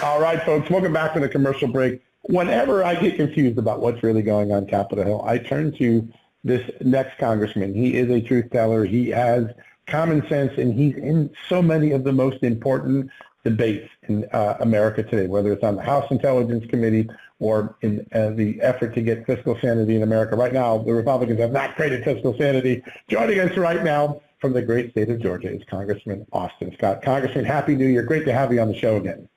All right, folks, welcome back from the commercial break. Whenever I get confused about what's really going on Capitol Hill, I turn to this next congressman. He is a truth teller. He has common sense, and he's in so many of the most important debates in America today, whether it's on the House Intelligence Committee or in the effort to get fiscal sanity in America. Right now, the Republicans have not created fiscal sanity. Joining us right now from the great state of Georgia is Congressman Austin Scott. Congressman, Happy New Year. Great to have you on the show again.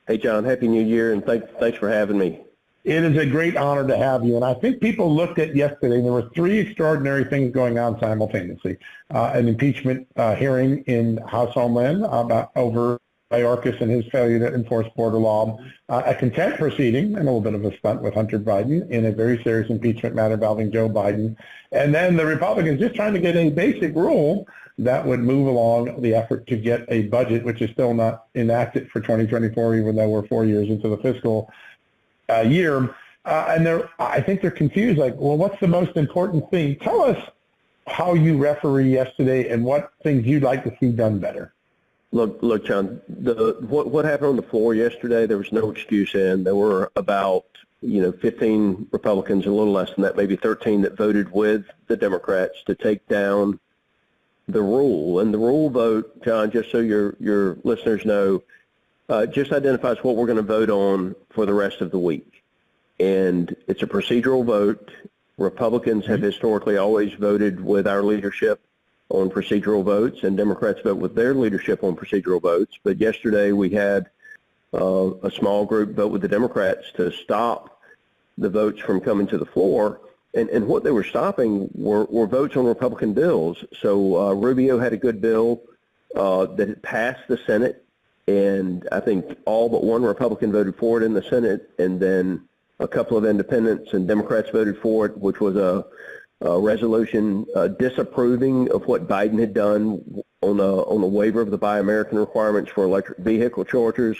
Hey, John, Happy New Year, and thanks for having me. It is a great honor to have you. And I think people looked at yesterday, and there were three extraordinary things going on simultaneously. An impeachment hearing in House Homeland over Mayorkas and his failure to enforce border law, a contempt proceeding, and a little bit of a stunt with Hunter Biden in a very serious impeachment matter involving Joe Biden, and then the Republicans just trying to get a basic rule that would move along the effort to get a budget, which is still not enacted for 2024, even though we're 4 years into the fiscal year. And I think they're confused, like, well, what's the most important thing? Tell us how you referee yesterday and what things you'd like to see done better. Look, John, what happened on the floor yesterday, there was no excuse in. There were about 15 Republicans, a little less than that, maybe 13 that voted with the Democrats to take down the rule. And the rule vote, John, just so your listeners know, just identifies what we're going to vote on for the rest of the week. And it's a procedural vote. Republicans have historically always voted with our leadership on procedural votes, and Democrats vote with their leadership on procedural votes. But yesterday we had a small group vote with the Democrats to stop the votes from coming to the floor. And what they were stopping were votes on Republican bills. So Rubio had a good bill that had passed the Senate, and I think all but one Republican voted for it in the Senate, and then a couple of independents and Democrats voted for it, which was a resolution disapproving of what Biden had done on the waiver of the Buy American requirements for electric vehicle chargers.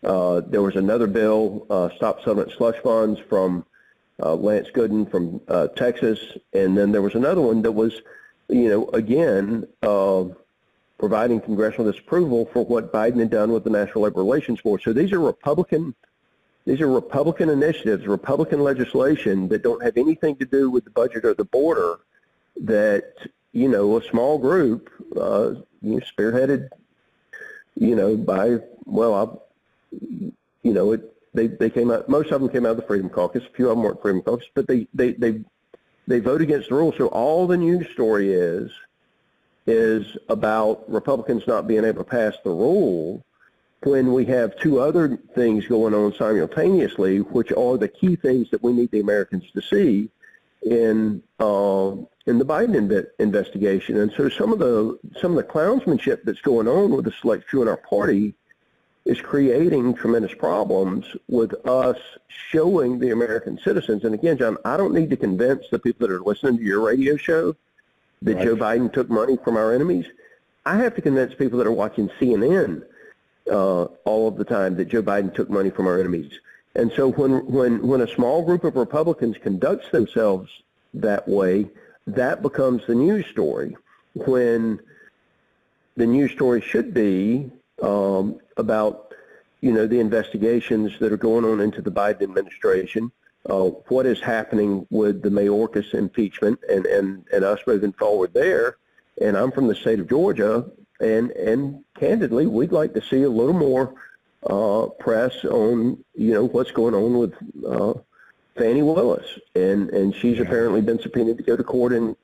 There was another bill, Stop Settlement Slush Funds, from Lance Gooden from Texas, and then there was another one that was, again, providing congressional disapproval for what Biden had done with the National Labor Relations Board. So these are Republican initiatives, Republican legislation that don't have anything to do with the budget or the border, that, a small group, spearheaded, by, they came out, most of them came out of the Freedom Caucus, a few of them weren't Freedom Caucus, but they vote against the rule. So all the news story is about Republicans not being able to pass the rule, when we have two other things going on simultaneously, which are the key things that we need the Americans to see in the Biden investigation. And so some of the clownsmanship that's going on with the select few in our party is creating tremendous problems with us showing the American citizens. And again, John, I don't need to convince the people that are listening to your radio show that Joe Biden took money from our enemies. I have to convince people that are watching CNN all of the time that Joe Biden took money from our enemies. And so when a small group of Republicans conducts themselves that way, that becomes the news story, when the news story should be about, the investigations that are going on into the Biden administration, what is happening with the Mayorkas impeachment and us moving forward there. And I'm from the state of Georgia, and candidly, we'd like to see a little more press on, what's going on with Fani Willis, and she's apparently been subpoenaed to go to court in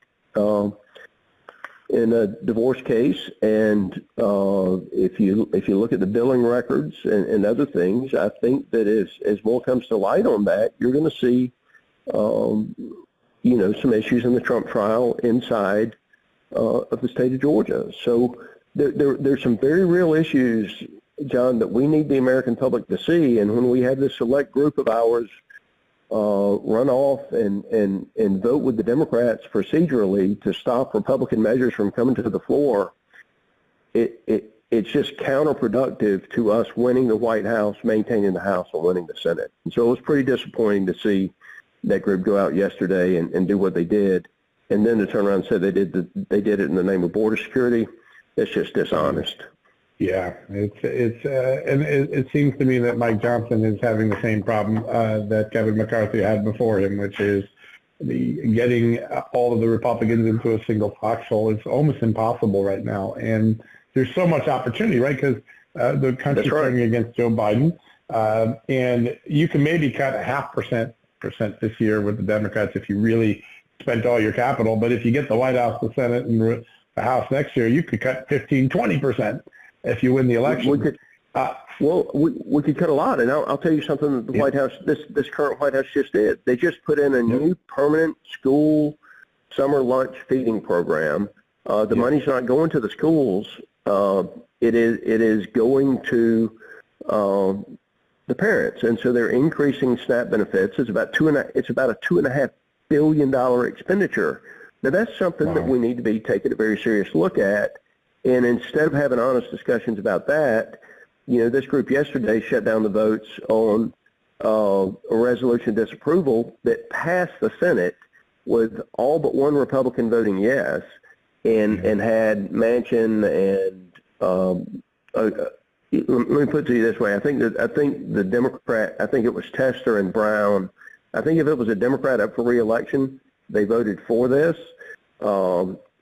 a divorce case. And if you look at the billing records and other things, I think that as more comes to light on that, you're going to see, some issues in the Trump trial inside of the state of Georgia. So there's some very real issues, John, that we need the American public to see. And when we have this select group of ours run off and vote with the Democrats procedurally to stop Republican measures from coming to the floor, it's just counterproductive to us winning the White House, maintaining the House, and winning the Senate. And so it was pretty disappointing to see that group go out yesterday and do what they did, and then to turn around and say they did it in the name of border security. It's just dishonest. Yeah, and it seems to me that Mike Johnson is having the same problem that Kevin McCarthy had before him, which is getting all of the Republicans into a single foxhole. It's almost impossible right now, and there's so much opportunity, right? Because the country's turning against Joe Biden, and you can maybe cut a 0.5% this year with the Democrats if you really spent all your capital. But if you get the White House, the Senate, and the House next year, you could cut 15-20%. If you win the election. We could cut a lot, and I'll tell you something that the White House, this current White House just did. They just put in a new permanent school summer lunch feeding program. The money's not going to the schools. It is going to the parents, and so they're increasing SNAP benefits. It's about a $2.5 billion expenditure. Now that's something that we need to be taking a very serious look at. And instead of having honest discussions about that, this group yesterday shut down the votes on a resolution disapproval that passed the Senate with all but one Republican voting yes, and had Manchin and let me put it to you this way: I think the Democrat, I think it was Tester and Brown. I think if it was a Democrat up for re-election, they voted for this.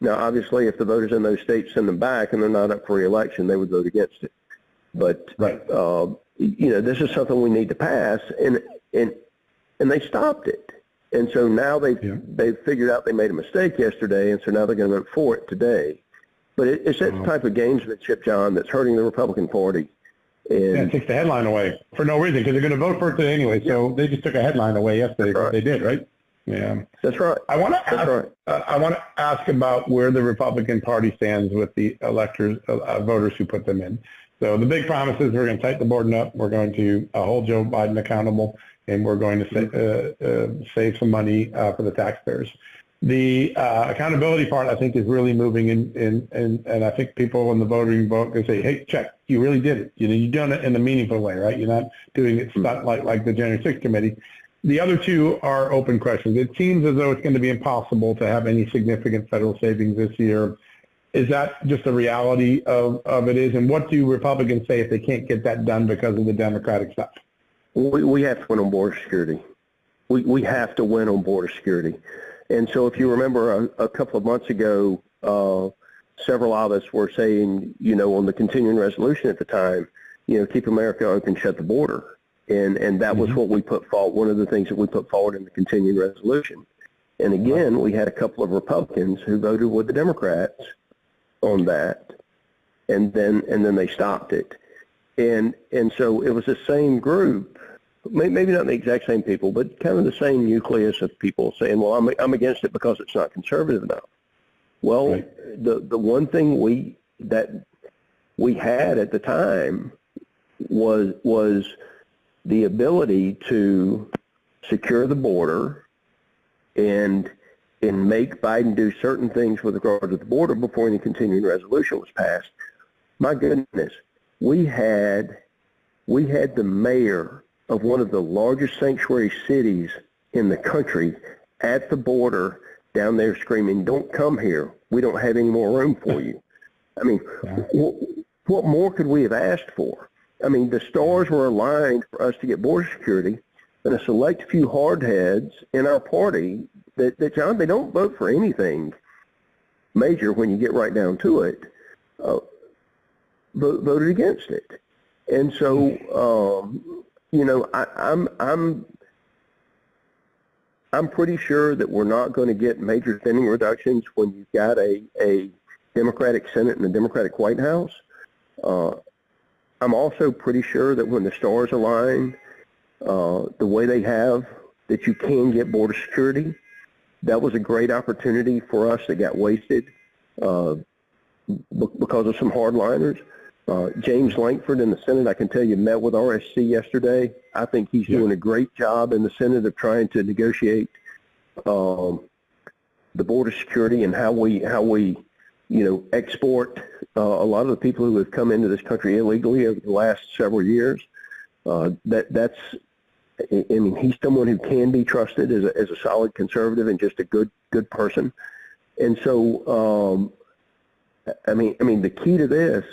Now, obviously, if the voters in those states send them back and they're not up for re-election, they would vote against it. But this is something we need to pass, and they stopped it. And so now they've figured out they made a mistake yesterday, and so now they're going to vote for it today. But it's that type of gamesmanship, John, that's hurting the Republican Party. And it takes the headline away for no reason because they're going to vote for it today anyway. So they just took a headline away yesterday. Right. They did, right? Yeah, that's right. I want to ask about where the Republican Party stands with the electors, voters who put them in. So the big promise is we're going to tighten the board up. We're going to hold Joe Biden accountable, and we're going to save some money for the taxpayers. The accountability part, I think, is really moving in, and I think people in the voting vote can say, "Hey, check, you really did it. You've done it in a meaningful way, right? You're not doing it like the January 6th committee." The other two are open questions. It seems as though it's going to be impossible to have any significant federal savings this year. Is that just a reality of it is? And what do Republicans say if they can't get that done because of the Democratic stuff? We have to win on border security. We have to win on border security. And so if you remember a couple of months ago, several of us were saying, on the continuing resolution at the time, keep America open, shut the border. And that was what we put forward, one of the things that we put forward in the continuing resolution. And again, we had a couple of Republicans who voted with the Democrats on that, and then they stopped it. And so it was the same group, maybe not the exact same people, but kind of the same nucleus of people saying, well, I'm against it because it's not conservative enough. Well, the one thing we had at the time was the ability to secure the border and make Biden do certain things with regard to the border before any continuing resolution was passed. My goodness, we had the mayor of one of the largest sanctuary cities in the country at the border down there screaming, "Don't come here. We don't have any more room for you." I mean, what more could we have asked for? I mean, the stars were aligned for us to get border security, and a select few hardheads in our party that John, they don't vote for anything major when you get right down to it, voted against it. And so, I'm pretty sure that we're not going to get major spending reductions when you've got a Democratic Senate and a Democratic White House. I'm also pretty sure that when the stars align the way they have, that you can get border security. That was a great opportunity for us that got wasted because of some hardliners. James Lankford in the Senate, I can tell you, met with RSC yesterday. I think he's doing a great job in the Senate of trying to negotiate the border security and how we export a lot of the people who have come into this country illegally over the last several years. He's someone who can be trusted as a solid conservative and just a good person. And so, the key to this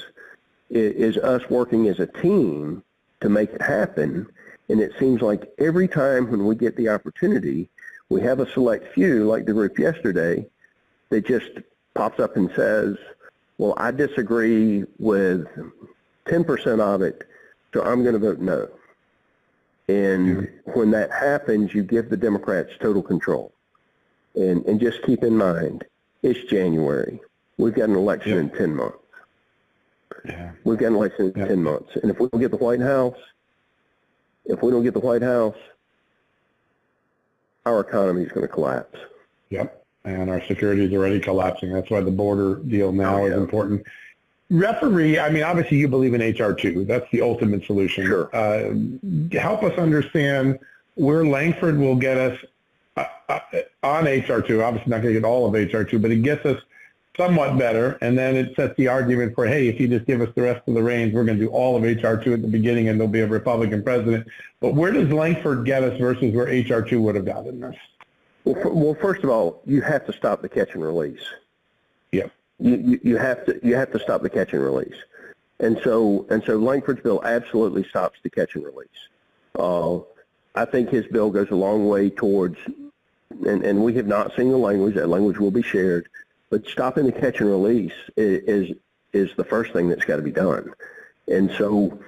is us working as a team to make it happen. And it seems like every time when we get the opportunity, we have a select few, like the group yesterday, that just pops up and says, well, I disagree with 10% of it, so I'm going to vote no. And when that happens, you give the Democrats total control. And just keep in mind, it's January. We've got an election in 10 months. We've got an election in 10 months. And if we don't get the White House, our economy is going to collapse. Yep. And our security is already collapsing. That's why the border deal now is important. Referee, I mean, obviously you believe in H.R. 2. That's the ultimate solution. Sure. Help us understand where Lankford will get us on H.R. 2. Obviously not going to get all of H.R. 2, but it gets us somewhat better, and then it sets the argument for, hey, if you just give us the rest of the reins, we're going to do all of H.R. 2 at the beginning, and there'll be a Republican president. But where does Lankford get us versus where H.R. 2 would have gotten us? Well, first of all, you have to stop the catch and release. Yep. You have to stop the catch and release, and so Lankford's bill absolutely stops the catch and release. I think his bill goes a long way towards, and we have not seen the language. That language will be shared, but stopping the catch and release is the first thing that's got to be done, and so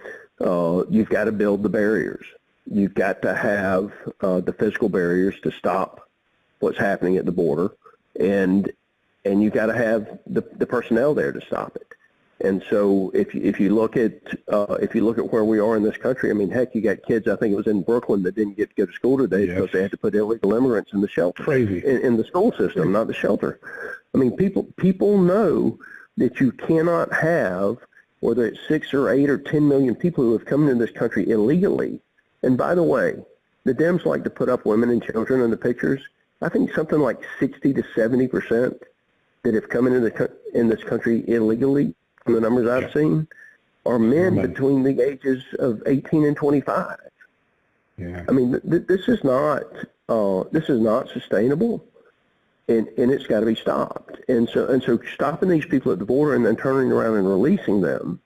you've got to build the barriers. You've got to have the physical barriers to stop what's happening at the border, and you've got to have the personnel there to stop it. And so if you look at where we are in this country, I mean, heck, you got kids. I think it was in Brooklyn that didn't get to go to school today because they had to put illegal immigrants in the shelter. Crazy. In the school system, not the shelter. I mean, people know that you cannot have, whether it's 6 or 8 or 10 million people who have come into this country illegally. And by the way, the Dems like to put up women and children in the pictures. I think something like 60 to 70% that have come into in this country illegally, from the numbers I've seen, are men between the ages of 18 and 25. Yeah. I mean, this is not sustainable, and it's got to be stopped. And so stopping these people at the border and then turning around and releasing them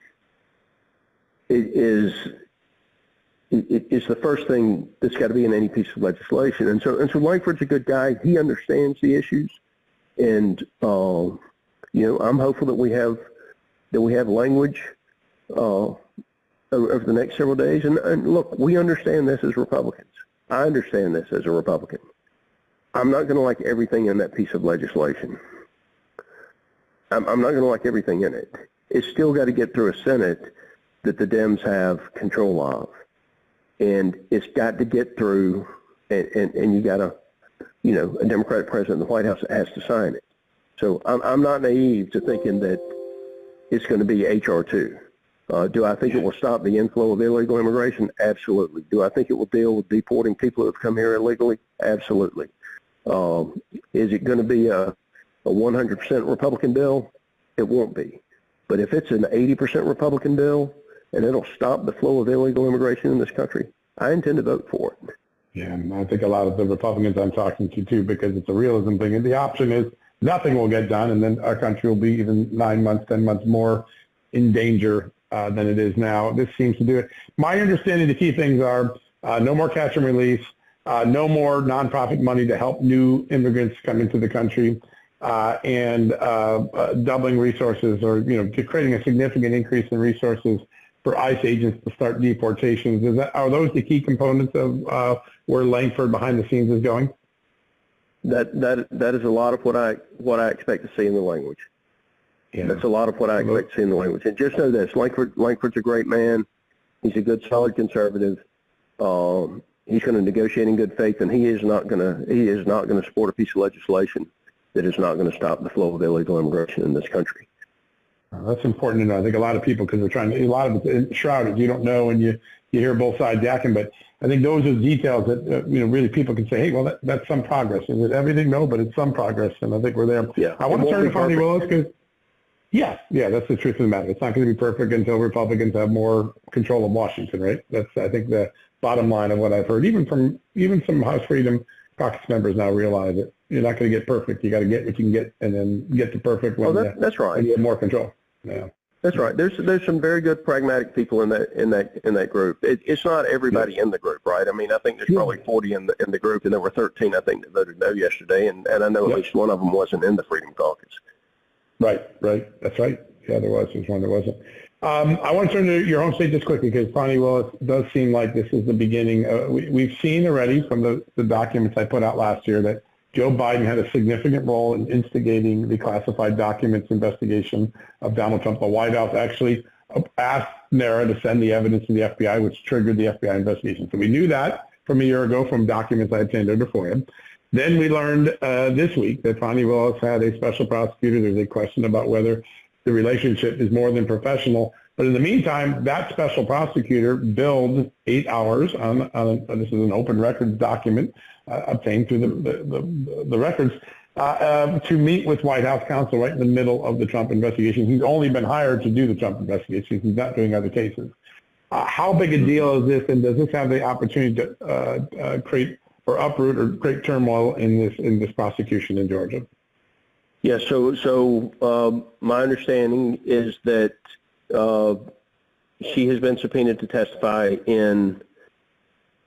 is the first thing that's got to be in any piece of legislation. And so Lankford's a good guy. He understands the issues, and I'm hopeful that we have language over the next several days. And look, we understand this as Republicans. I understand this as a Republican. I'm not going to like everything in that piece of legislation. I'm not going to like everything in it. It's still got to get through a Senate that the Dems have control of. And it's got to get through, and you got a Democratic president in the White House that has to sign it. So I'm not naive to thinking that it's going to be H.R. 2. Do I think it will stop the inflow of illegal immigration? Absolutely. Do I think it will deal with deporting people who have come here illegally? Absolutely. Is it going to be a 100% Republican bill? It won't be. But if it's an 80% Republican bill, and it'll stop the flow of illegal immigration in this country, I intend to vote for it. Yeah, and I think a lot of the Republicans I'm talking to, too, because it's a realism thing. And the option is nothing will get done, and then our country will be even 9 months, 10 months more in danger than it is now. This seems to do it. My understanding, the key things are no more catch and release, no more nonprofit money to help new immigrants come into the country, and doubling resources, or creating a significant increase in resources for ICE agents to start deportations. Are those the key components of where Lankford behind the scenes is going? That is a lot of what I expect to see in the language. Yeah. That's a lot of what I expect to see in the language. And just know this: Lankford's a great man. He's a good, solid conservative. He's going to negotiate in good faith, and he is not going to support a piece of legislation that is not going to stop the flow of illegal immigration in this country. That's important to know. I think a lot of people, because a lot of it's shrouded. You don't know, and you hear both sides yakking. But I think those are the details that really people can say, hey, well, that's some progress. Is it everything? No, but it's some progress, and I think we're there. Yeah. I want to turn to Fani Willis because, yeah, that's the truth of the matter. It's not going to be perfect until Republicans have more control of Washington, right? That's, I think, the bottom line of what I've heard. Even some House Freedom Caucus members now realize that you're not going to get perfect. You got to get what you can get, and then get to perfect when that's right. When you have more control. Yeah. That's right. There's some very good pragmatic people in that group. It's not everybody in the group, right? I mean, I think there's probably 40 in the group, and there were 13 I think that voted no yesterday, and I know at least one of them wasn't in the Freedom Caucus. Right. That's right. Yeah, there was. There's one that wasn't. I want to turn to your home state just quickly because Fani Willis does seem like this is the beginning. We've seen already from the documents I put out last year that Joe Biden had a significant role in instigating the classified documents investigation of Donald Trump. The White House actually asked NARA to send the evidence to the FBI, which triggered the FBI investigation. So we knew that from a year ago from documents I had sent over for him. Then we learned this week that Fani Willis had a special prosecutor. There's a question about whether the relationship is more than professional. But in the meantime, that special prosecutor billed 8 hours on this is an open records document obtained through the records to meet with White House counsel right in the middle of the Trump investigation. He's only been hired to do the Trump investigation. He's not doing other cases. How big a deal is this, and does this have the opportunity to create or uproot or create turmoil in this prosecution in Georgia? Yeah, so my understanding is that she has been subpoenaed to testify in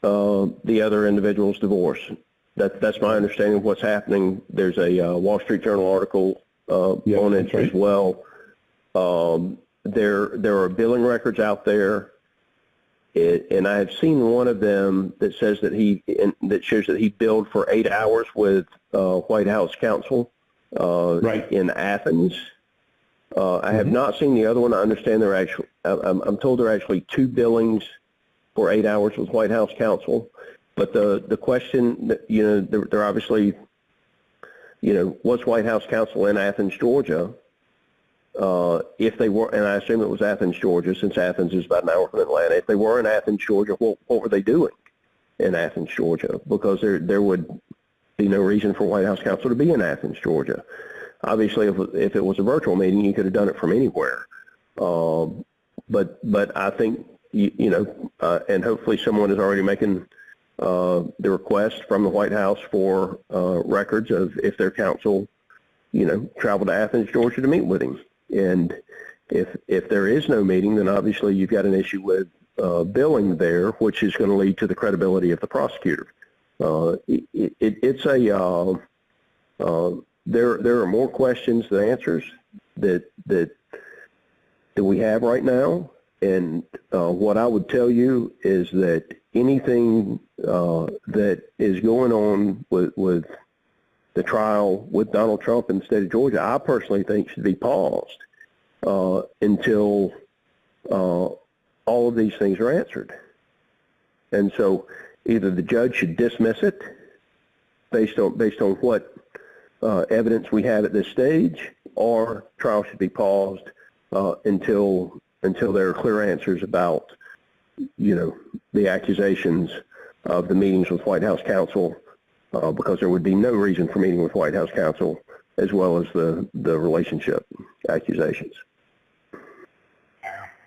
the other individual's divorce. That's my understanding of what's happening. There's a Wall Street Journal article on it as well. There are billing records out there, and I have seen one of them that says that shows that he billed for 8 hours with White House counsel. In Athens. I have not seen the other one. I understand I'm told there are actually 2 billings for 8 hours with White House counsel. But the question that, they're obviously, was White House counsel in Athens, Georgia? If they were, and I assume it was Athens, Georgia, since Athens is about an hour from Atlanta. If they were in Athens, Georgia, what were they doing in Athens, Georgia? Because there would be no reason for White House counsel to be in Athens, Georgia. Obviously, if it was a virtual meeting, you could have done it from anywhere. But I think, and hopefully someone is already making the request from the White House for records of if their counsel, traveled to Athens, Georgia to meet with him. And if there is no meeting, then obviously you've got an issue with billing there, which is going to lead to the credibility of the prosecutor. There are more questions than answers that we have right now, and what I would tell you is that anything that is going on with the trial with Donald Trump in the state of Georgia, I personally think should be paused until all of these things are answered. And so either the judge should dismiss it based on what evidence we have at this stage, or trial should be paused until there are clear answers about, the accusations of the meetings with White House counsel, because there would be no reason for meeting with White House counsel, as well as the relationship accusations.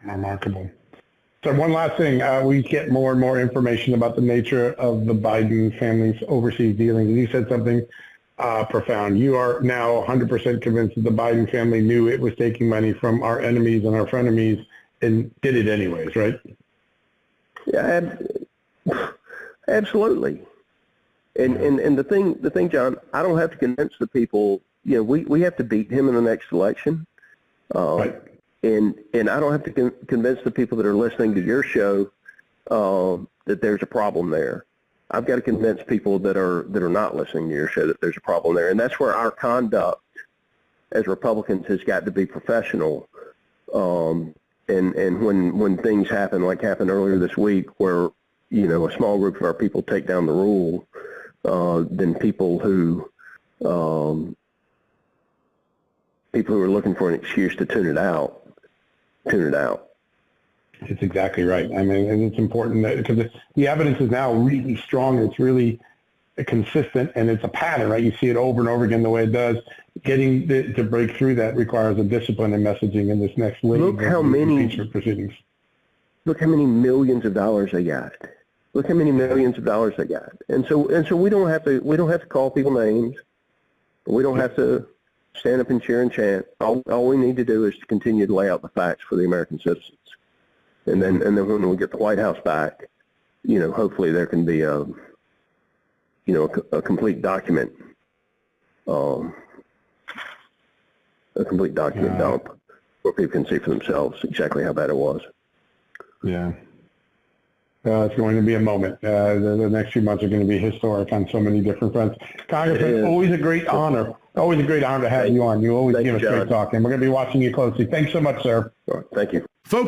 Remarkable. So one last thing, we get more and more information about the nature of the Biden family's overseas dealings. You said something profound. You are now 100% convinced that the Biden family knew it was taking money from our enemies and our frenemies and did it anyways, right? Yeah, absolutely. And the thing, John, I don't have to convince the people. We have to beat him in the next election. Right. And I don't have to convince the people that are listening to your show that there's a problem there. I've got to convince people that are not listening to your show that there's a problem there. And that's where our conduct as Republicans has got to be professional. And when things happen, like happened earlier this week, where a small group of our people take down the rule, then people who are looking for an excuse to tune it out. It's exactly right. I mean, and it's important that because the evidence is now really strong. It's really consistent, and it's a pattern, right? You see it over and over again the way it does. Getting to break through that requires a discipline in messaging in this next wave of impeachment proceedings. Look how many millions of dollars they got. Look how many millions of dollars they got. And so we don't have to call people names. We don't have to stand up and cheer and chant. All we need to do is to continue to lay out the facts for the American citizens. And then when we get the White House back, hopefully there can be a complete document, dump where people can see for themselves exactly how bad it was. Yeah. It's going to be a moment. The next few months are going to be historic on so many different fronts. Congressman, always a great honor. Always a great honor to have you on. You always give us great talk, and we're going to be watching you closely. Thanks so much, sir. All right. Thank you. Folks,